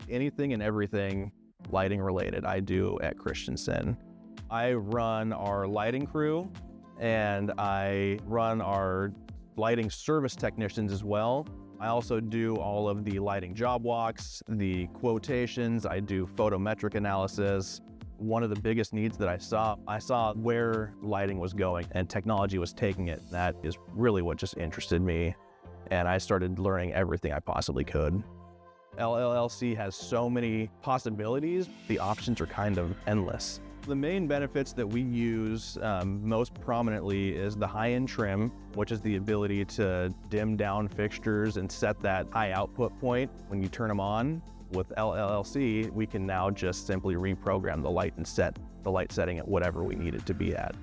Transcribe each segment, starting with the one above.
Anything and everything lighting related I do at Christenson. I run our lighting crew and I run our lighting service technicians as well. I also do all of the lighting job walks, the quotations, I do photometric analysis. One of the biggest needs that I saw where lighting was going and technology was taking it. That is really what just interested me. And I started learning everything I possibly could. LLC has so many possibilities. The options are kind of endless. The main benefits that we use most prominently is the high-end trim, which is the ability to dim down fixtures and set that high output point when you turn them on. With LLC, we can now just simply reprogram the light and set the light setting at whatever we need it to be at.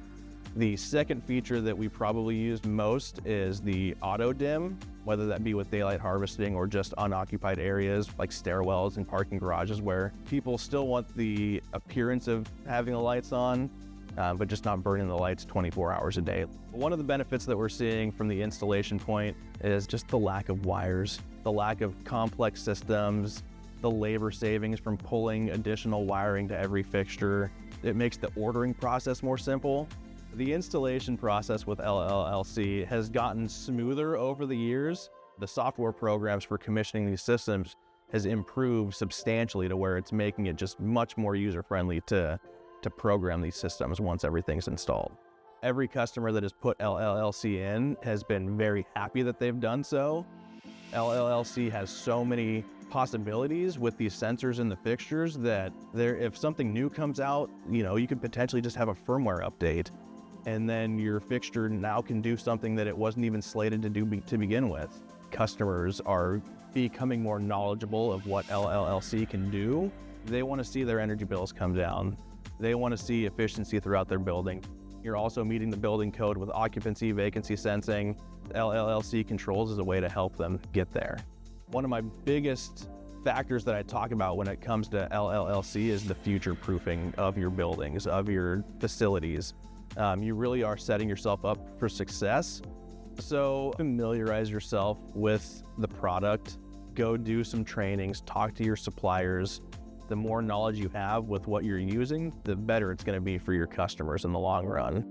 The second feature that we probably use most is the auto dim, whether that be with daylight harvesting or just unoccupied areas like stairwells and parking garages where people still want the appearance of having the lights on, but just not burning the lights 24 hours a day. One of the benefits that we're seeing from the installation point is just the lack of wires, the lack of complex systems, the labor savings from pulling additional wiring to every fixture. It makes the ordering process more simple. The installation process with LLC has gotten smoother over the years. The software programs for commissioning these systems has improved substantially to where it's making it just much more user-friendly to program these systems once everything's installed. Every customer that has put LLC in has been very happy that they've done so. LLC has so many possibilities with these sensors in the fixtures that if something new comes out, you could potentially just have a firmware update. And then your fixture now can do something that it wasn't even slated to do to begin with. Customers are becoming more knowledgeable of what LLC can do. They want to see their energy bills come down. They want to see efficiency throughout their building. You're also meeting the building code with occupancy, vacancy sensing. LLC controls is a way to help them get there. One of my biggest factors that I talk about when it comes to LLC is the future proofing of your buildings, of your facilities. You really are setting yourself up for success. So familiarize yourself with the product, go do some trainings, talk to your suppliers. The more knowledge you have with what you're using, the better it's going to be for your customers in the long run.